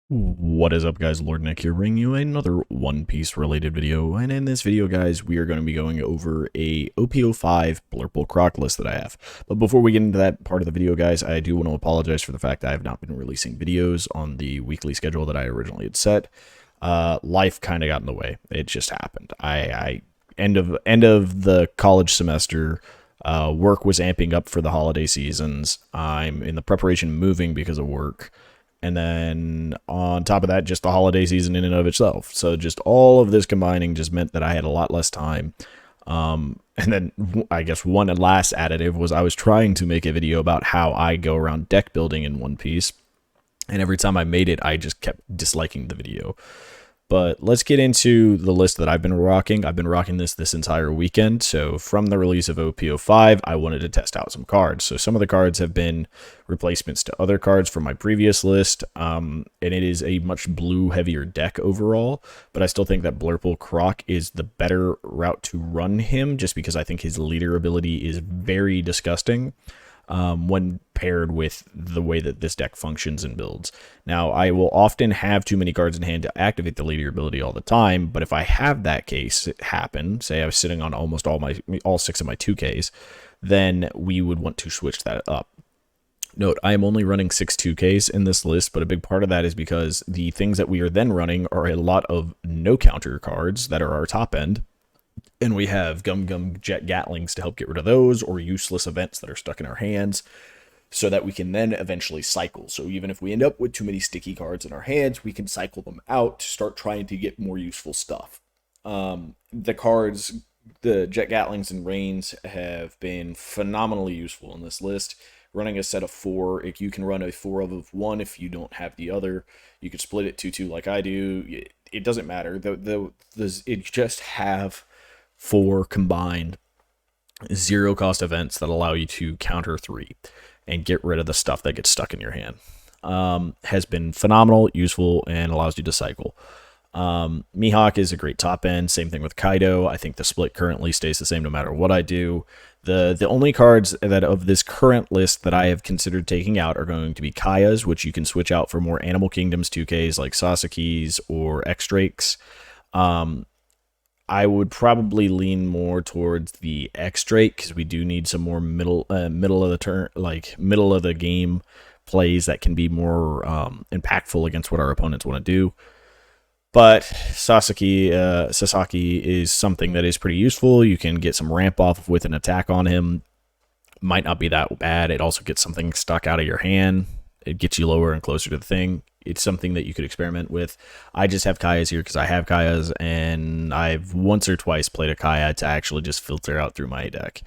What is up, guys? Lord Nick here, bringing you another One Piece related video. And in this video, guys, we are going to be going over a OP05 Blurple Croc list that I have. But before we get into that part of the video, guys, I do want to apologize for the fact that I have not been releasing videos on the weekly schedule that I originally had set. Life kind of got in the way. It just happened. I end of the college semester. Work was amping up for the holiday seasons. I'm in the preparation moving because of work. And then on top of that, just the holiday season in and of itself. So just all of this combining just meant that I had a lot less time. And then I guess one last additive was I was trying to make a video about how I go around deck building in One Piece. And every time I made it, I just kept disliking the video. But let's get into the list that I've been rocking. I've been rocking this entire weekend. So from the release of OP05, I wanted to test out some cards. So some of the cards have been replacements to other cards from my previous list. And it is a much blue heavier deck overall. But I still think that Blurple Croc is the better route to run him, just because I think his leader ability is very disgusting. When paired with the way that this deck functions and builds. Now, I will often have too many cards in hand to activate the leader ability all the time, but if I have that case happen, say I was sitting on almost all 6 of my 2Ks, then we would want to switch that up. Note, I am only running 6 2Ks in this list, but a big part of that is because the things that we are then running are a lot of no counter cards that are our top end. And we have Gum Jet Gatlings to help get rid of those, or useless events that are stuck in our hands, so that we can then eventually cycle. So even if we end up with too many sticky cards in our hands, we can cycle them out to start trying to get more useful stuff. The cards, the Jet Gatlings and Rains, have been phenomenally useful in this list. Running a set of 4, if you can run a 4 of 1 if you don't have the other. You could split it 2-2 like I do. It doesn't matter. It just have 4 combined 0 cost events that allow you to counter 3 and get rid of the stuff that gets stuck in your hand. Has been phenomenal, useful, and allows you to cycle. Mihawk is a great top end. Same thing with Kaido. I think the split currently stays the same no matter what I do. The only cards that of this current list that I have considered taking out are going to be Kaya's, which you can switch out for more Animal Kingdoms 2Ks like Sasaki's or X-Drakes. I would probably lean more towards the X-Drake because we do need some more middle of the turn, like middle of the game plays that can be more impactful against what our opponents want to do. But Sasaki is something that is pretty useful. You can get some ramp off with an attack on him. Might not be that bad. It also gets something stuck out of your hand. It gets you lower and closer to the thing. It's something that you could experiment with. I just have Kaya's here because I have Kaya's, and I've once or twice played a Kaya to actually just filter out through my deck.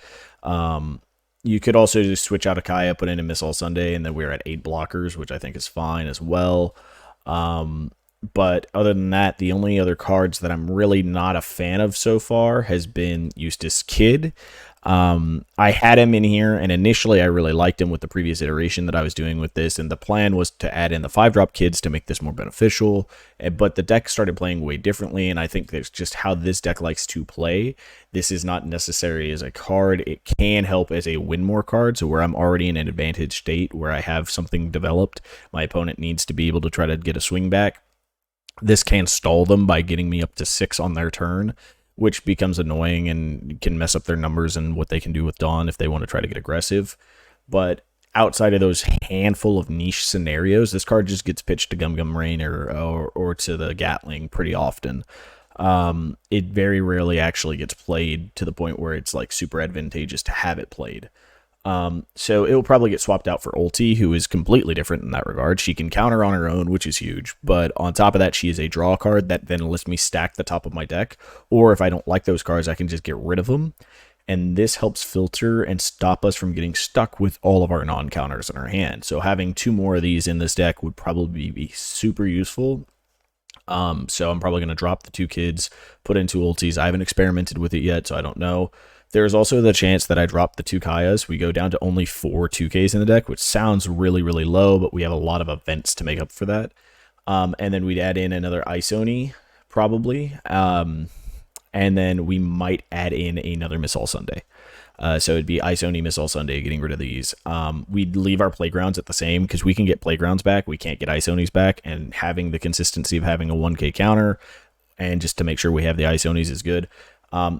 You could also just switch out a Kaya, put in a Miss All Sunday, and then we're at 8 blockers, which I think is fine as well. But other than that, the only other cards that I'm really not a fan of so far has been Eustace Kid. I had him in here, and initially I really liked him with the previous iteration that I was doing with this, and the plan was to add in the 5-drop kids to make this more beneficial, but the deck started playing way differently, and I think that's just how this deck likes to play. This is not necessary as a card. It can help as a win more card, so where I'm already in an advantage state, where I have something developed, my opponent needs to be able to try to get a swing back. This can stall them by getting me up to 6 on their turn, which becomes annoying and can mess up their numbers and what they can do with Dawn if they want to try to get aggressive. But outside of those handful of niche scenarios, this card just gets pitched to Gum Rain or to the Gatling pretty often. It very rarely actually gets played to the point where it's like super advantageous to have it played. So it will probably get swapped out for Ulti, who is completely different in that regard. She can counter on her own, which is huge, but on top of that, she is a draw card that then lets me stack the top of my deck, or if I don't like those cards, I can just get rid of them, and this helps filter and stop us from getting stuck with all of our non-counters in our hand. So having 2 more of these in this deck would probably be super useful. So I'm probably going to drop the 2 kids, put in 2 Ultis. I haven't experimented with it yet, so I don't know. There is also the chance that I drop the 2 Kayas. We go down to only 4 2Ks in the deck, which sounds really, really low, but we have a lot of events to make up for that. And then we'd add in another Isoni, probably. And then we might add in another Miss All Sunday. So it'd be Ice Oni, Missile Sunday, getting rid of these. We'd leave our playgrounds at the same because we can get playgrounds back. We can't get Ice Onis back, and having the consistency of having a 1K counter and just to make sure we have the Ice Onis is good.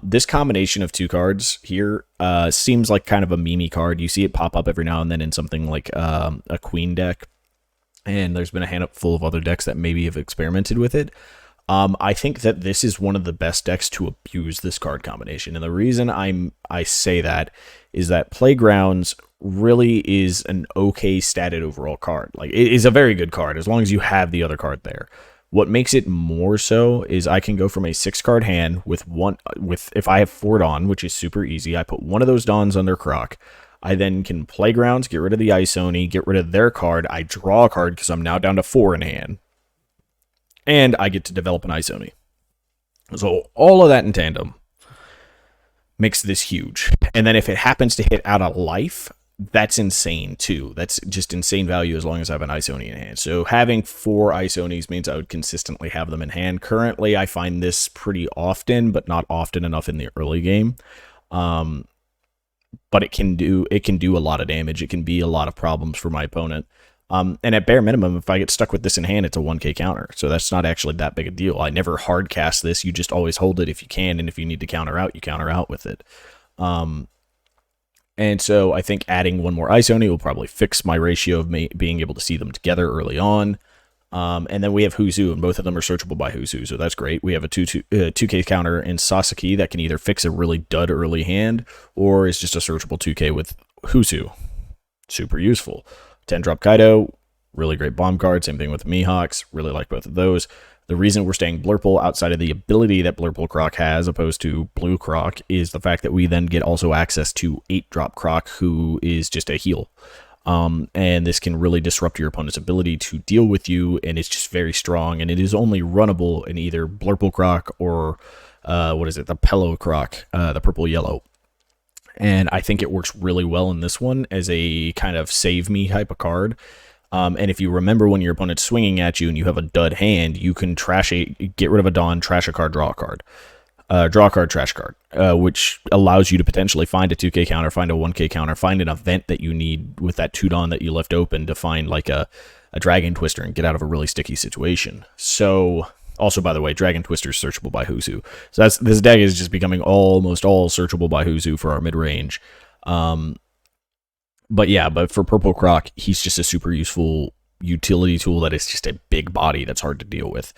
This combination of two cards here seems like kind of a meme card. You see it pop up every now and then in something like a Queen deck, and there's been a handful of other decks that maybe have experimented with it. I think that this is one of the best decks to abuse this card combination, and the reason I say that is that Playgrounds really is an okay statted overall card. Like, it is a very good card as long as you have the other card there. What makes it more so is I can go from a 6-card hand with if I have 4 Dawn, which is super easy. I put one of those Dawns under Croc. I then can Playgrounds, get rid of the Ice Oni, get rid of their card. I draw a card because I'm now down to 4 in hand. And I get to develop an Ice Oni. So all of that in tandem makes this huge. And then if it happens to hit out of life, that's insane too. That's just insane value as long as I have an Ice Oni in hand. So having 4 Ice Onis means I would consistently have them in hand. Currently, I find this pretty often, but not often enough in the early game. But it can do a lot of damage. It can be a lot of problems for my opponent. And at bare minimum, if I get stuck with this in hand, it's a 1K counter. So that's not actually that big a deal. I never hard cast this. You just always hold it if you can, and if you need to counter out, you counter out with it. And so I think adding one more Ice Oni will probably fix my ratio of being able to see them together early on. And then we have Huzu, and both of them are searchable by Huzu, so that's great. We have a 2K counter in Sasaki that can either fix a really dud early hand, or is just a searchable 2K with Huzu. Super useful. 10-drop Kaido, really great bomb card. Same thing with Mihawks, really like both of those. The reason we're staying Blurple outside of the ability that Blurple Croc has, opposed to Blue Croc, is the fact that we then get also access to 8-drop Croc, who is just a heal. And this can really disrupt your opponent's ability to deal with you, and it's just very strong, and it is only runnable in either Blurple Croc or, the Pello Croc, the purple-yellow. And I think it works really well in this one as a kind of save me type of card. And if you remember when your opponent's swinging at you and you have a dud hand, you can get rid of a Dawn, trash a card, draw a card. Draw a card, trash card, which allows you to potentially find a 2K counter, find a 1K counter, find an event that you need with that 2 Dawn that you left open to find like a Dragon Twister and get out of a really sticky situation. So, also, by the way, Dragon Twister is searchable by Huzu. So this deck is just becoming almost all searchable by Huzu for our mid-range. But for Purple Croc, he's just a super useful utility tool that is just a big body that's hard to deal with.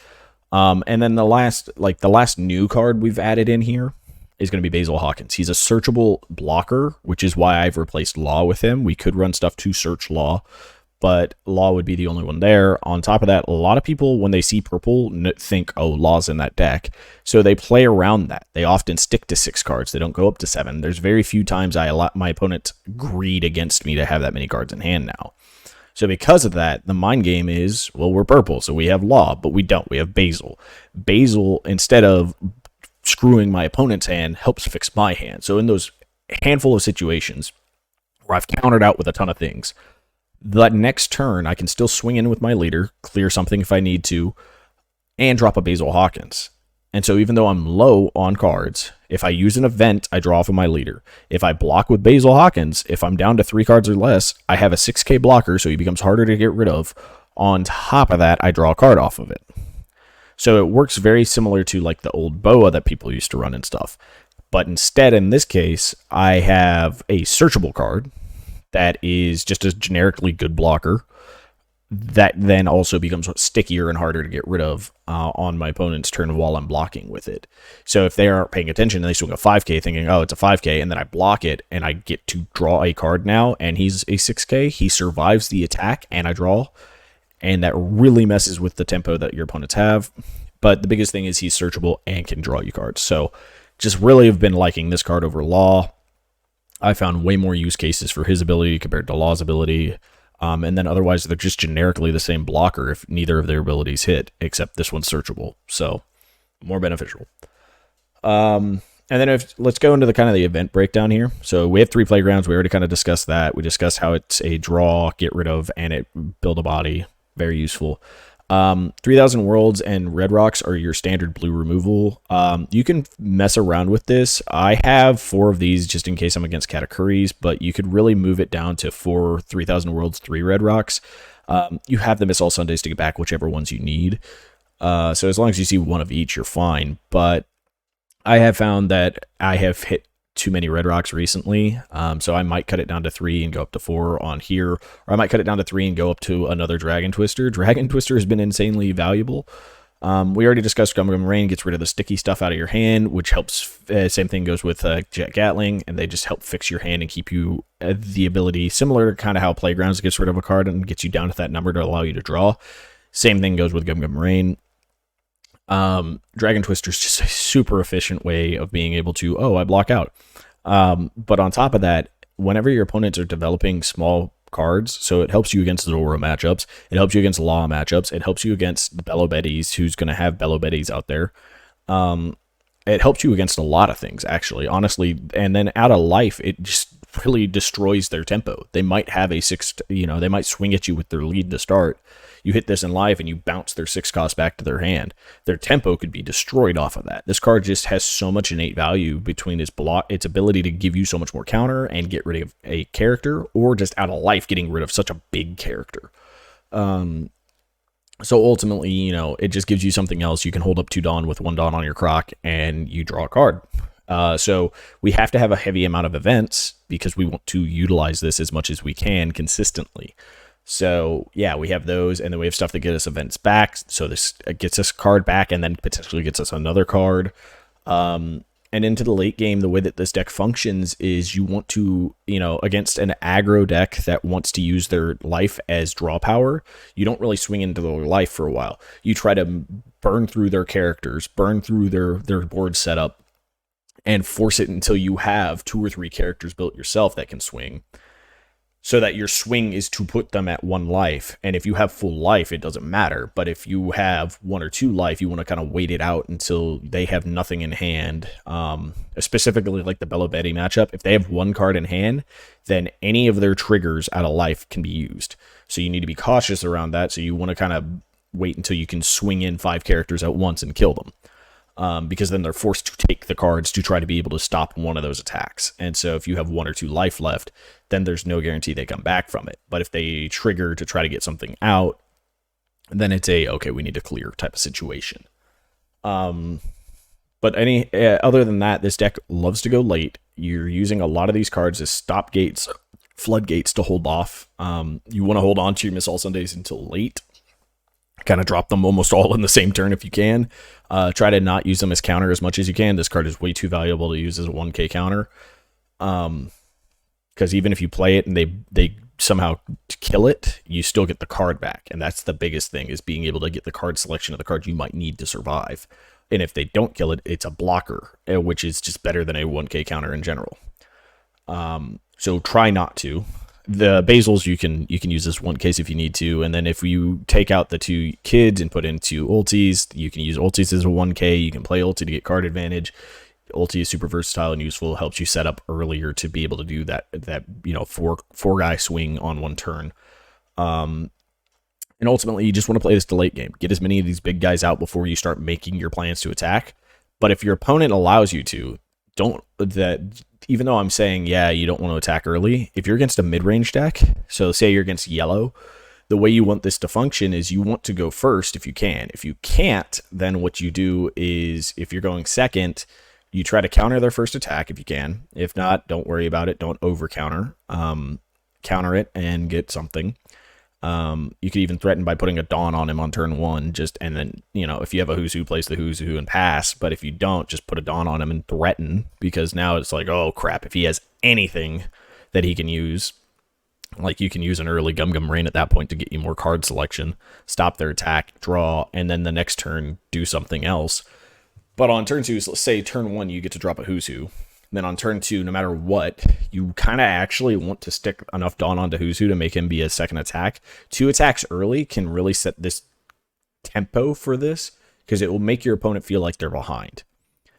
And then the last new card we've added in here is going to be Basil Hawkins. He's a searchable blocker, which is why I've replaced Law with him. We could run stuff to search Law, but Law would be the only one there. On top of that, a lot of people, when they see purple, think, oh, Law's in that deck. So they play around that. They often stick to 6 cards. They don't go up to 7. There's very few times I allow my opponent greed against me to have that many cards in hand now. So because of that, the mind game is, well, we're purple, so we have Law, but we don't. We have Basil. Basil, instead of screwing my opponent's hand, helps fix my hand. So in those handful of situations where I've countered out with a ton of things, that next turn, I can still swing in with my leader, clear something if I need to, and drop a Basil Hawkins. And so even though I'm low on cards, if I use an event, I draw from my leader. If I block with Basil Hawkins, if I'm down to 3 cards or less, I have a 6K blocker, so he becomes harder to get rid of. On top of that, I draw a card off of it. So it works very similar to like the old Boa that people used to run and stuff. But instead, in this case, I have a searchable card that is just a generically good blocker that then also becomes stickier and harder to get rid of on my opponent's turn while I'm blocking with it. So if they aren't paying attention and they swing a 5K thinking, oh, it's a 5K, and then I block it and I get to draw a card now, and he's a 6K, he survives the attack and I draw, and that really messes with the tempo that your opponents have. But the biggest thing is he's searchable and can draw you cards. So just really have been liking this card over Law. I found way more use cases for his ability compared to Law's ability. And then otherwise, they're just generically the same blocker if neither of their abilities hit, except this one's searchable. So, more beneficial. And then let's go into the kind of the event breakdown here. So, we have 3 playgrounds. We already kind of discussed that. We discussed how it's a draw, get rid of, and it build a body. Very useful. 3,000 Worlds and Red Rocks are your standard blue removal. You can mess around with this. I have 4 of these just in case I'm against Katakuris, but you could really move it down to 4 3,000 Worlds, 3 Red Rocks. You have the Miss All Sundays to get back whichever ones you need. So as long as you see 1 of each, you're fine. But I have found that I have hit too many Red Rocks recently, so I might cut it down to 3 and go up to 4 on here, or I might cut it down to 3 and go up to another Dragon Twister. Dragon Twister has been insanely valuable. We already discussed Gum Gum Rain gets rid of the sticky stuff out of your hand, which helps. Same thing goes with Jet Gatling, and they just help fix your hand and keep you the ability, similar to kind of how Playgrounds gets rid of a card and gets you down to that number to allow you to draw. Same thing goes with Gum Gum Rain. Dragon Twister is just a super efficient way of being able to, I block out. But on top of that, whenever your opponents are developing small cards, so it helps you against Zora matchups, it helps you against Law matchups, it helps you against Bello Betties, who's going to have Bello Betties out there. It helps you against a lot of things, actually, honestly. And then out of life, it just really destroys their tempo. They might have a 6, they might swing at you with their lead to start. You hit this in live and you bounce their 6 cost back to their hand. Their tempo could be destroyed off of that. This card just has so much innate value between its ability to give you so much more counter and get rid of a character, or just out of life getting rid of such a big character. So ultimately, it just gives you something else. You can hold up 2 Dawn with 1 Dawn on your Croc and you draw a card. So we have to have a heavy amount of events because we want to utilize this as much as we can consistently. So yeah, we have those, and then we have stuff that get us events back. So this gets us a card back and then potentially gets us another card. And into the late game, the way that this deck functions is you want to, against an aggro deck that wants to use their life as draw power, you don't really swing into their life for a while. You try to burn through their characters, burn through their board setup, and force it until you have 2 or 3 characters built yourself that can swing, so that your swing is to put them at 1 life. And if you have full life, it doesn't matter. But if you have 1 or 2 life, you want to kind of wait it out until they have nothing in hand. Specifically like the Bello Betty matchup, if they have 1 card in hand, then any of their triggers out of life can be used. So you need to be cautious around that. So you want to kind of wait until you can swing in 5 characters at once and kill them. Because then they're forced to take the cards to try to be able to stop one of those attacks. And so if you have 1 or 2 life left, then there's no guarantee they come back from it. But if they trigger to try to get something out, then it's okay, we need to clear type of situation. But other than that, this deck loves to go late. You're using a lot of these cards as stop gates, floodgates to hold off. You want to hold on to your Miss All Sundays until late. Kind of drop them almost all in the same turn if you can. Try to not use them as counter as much as you can. This card is way too valuable to use as a 1k counter. Because even if you play it and they somehow kill it, you still get the card back. And that's the biggest thing, is being able to get the card selection of the cards you might need to survive. And if they don't kill it, it's a blocker, which is just better than a 1k counter in general. So try not to. The basils you can use this 1 case if you need to, and then if you take out the 2 kids and put in 2 ultis, you can use ultis as a 1k. You can play ulti to get card advantage. Ulti is super versatile and useful. Helps you set up earlier to be able to do that 4 guy swing on 1 turn. And ultimately, you just want to play this to late game. Get as many of these big guys out before you start making your plans to attack. But if your opponent allows you to, even though I'm saying, you don't want to attack early, if you're against a mid-range deck, so say you're against yellow, the way you want this to function is you want to go first if you can. If you can't, then what you do is, if you're going second, you try to counter their first attack if you can. If not, don't worry about it. Don't over-counter. Counter it and get something. You could even threaten by putting a Dawn on him on turn 1, and then, if you have a Who's Who, place the Who's Who and pass. But if you don't, just put a Dawn on him and threaten, because now it's like, oh crap, if he has anything that he can use, like you can use an early Gum Gum Rain at that point to get you more card selection, stop their attack, draw, and then the next turn do something else. But on turn 2, let's say turn 1, you get to drop a Who's Who. Then on turn 2, no matter what, you kind of actually want to stick enough Dawn onto Who's Who to make him be a second attack. 2 attacks early can really set this tempo for this, because it will make your opponent feel like they're behind.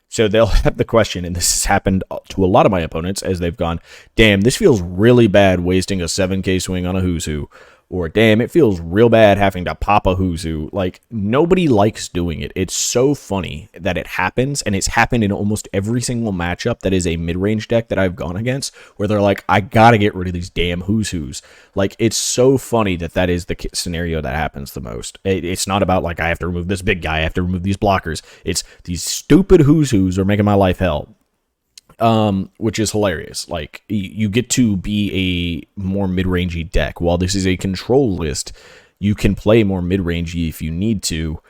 So they'll have the question, and this has happened to a lot of my opponents, as they've gone, damn, this feels really bad wasting a 7k swing on a Who's Who. Or, damn, it feels real bad having to pop a Huzu. Like, nobody likes doing it. It's so funny that it happens, and it's happened in almost every single matchup that is a mid-range deck that I've gone against, where they're like, I gotta get rid of these damn Huzus. Like, it's so funny that that is the scenario that happens the most. It's not about, like, I have to remove this big guy, I have to remove these blockers. It's these stupid Huzus are making my life hell. Which is hilarious. Like, you get to be a more mid-rangey deck. While this is a control list, you can play more mid-rangey if you need to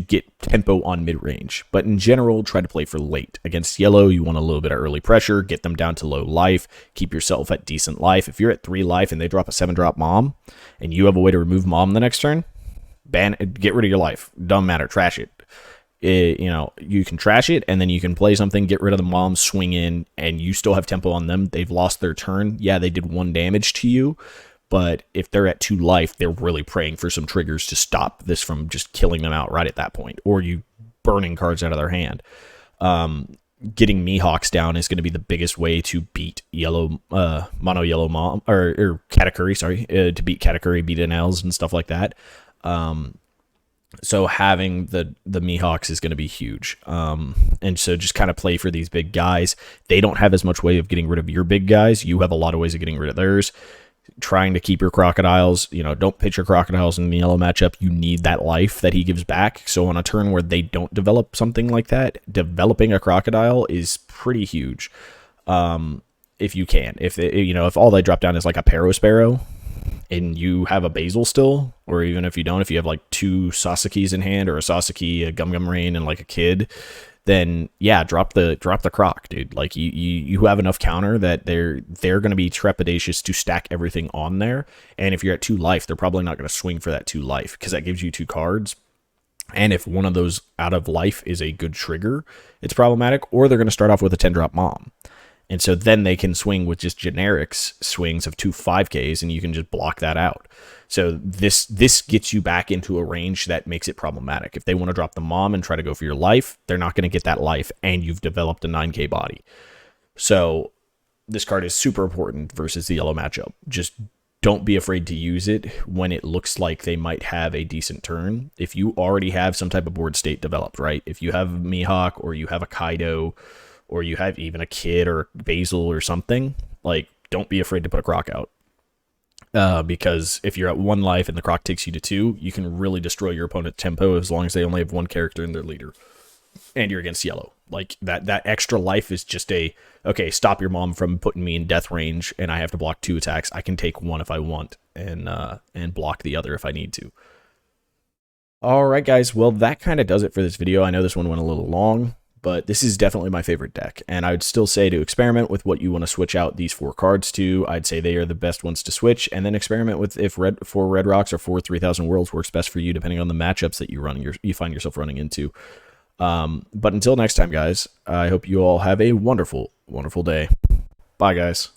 get tempo on mid-range. But in general, try to play for late. Against yellow, you want a little bit of early pressure, get them down to low life, keep yourself at decent life. If you're at 3 life and they drop a 7-drop mom, and you have a way to remove mom the next turn, get rid of your life. Doesn't matter, trash it. You know, you can trash it, and then you can play something, get rid of the mom, swing in, and you still have tempo on them. They've lost their turn. Yeah, they did 1 damage to you, but if they're at 2 life, they're really praying for some triggers to stop this from just killing them outright at that point, or you burning cards out of their hand. Getting Mihawks down is going to be the biggest way to beat yellow, mono yellow mom, or Katakuri, sorry, to beat Katakuri, beat NLs and stuff like that. So having the Mihawks is going to be huge. And so just kind of play for these big guys. They don't have as much way of getting rid of your big guys. You have a lot of ways of getting rid of theirs. Trying to keep your crocodiles, you know, don't pitch your crocodiles in the yellow matchup. You need that life that he gives back. So on a turn where they don't develop something like that, developing a crocodile is pretty huge. If you can, if all they drop down is like a Parasparrow, and you have a Basil still, or even if you don't, if you have like 2 Sasakis in hand, or a Sasaki, a Gum Rain, and like a kid, then yeah, drop the croc, dude. Like you have enough counter that they're going to be trepidatious to stack everything on there. And if you're at 2 life, they're probably not going to swing for that 2 life, because that gives you 2 cards. And if one of those out of life is a good trigger, it's problematic. Or they're going to start off with a 10-drop mom. And so then they can swing with just generics swings of 2 5Ks, and you can just block that out. So this gets you back into a range that makes it problematic. If they want to drop the mom and try to go for your life, they're not going to get that life, and you've developed a 9K body. So this card is super important versus the yellow matchup. Just don't be afraid to use it when it looks like they might have a decent turn. If you already have some type of board state developed, right? If you have Mihawk, or you have a Kaido, or you have even a kid or Basil or something, like, don't be afraid to put a croc out. Because if you're at 1 life and the croc takes you to 2, you can really destroy your opponent's tempo as long as they only have 1 character in their leader. And you're against yellow. Like, that extra life is just okay, stop your mom from putting me in death range, and I have to block 2 attacks. I can take 1 if I want, and block the other if I need to. Alright guys, well that kind of does it for this video. I know this one went a little long, but this is definitely my favorite deck, and I would still say to experiment with what you want to switch out these 4 cards to. I'd say they are the best ones to switch, and then experiment with if 4 Red Rocks or 4 3000 Worlds works best for you, depending on the matchups that you find yourself running into. But until next time, guys, I hope you all have a wonderful, wonderful day. Bye, guys.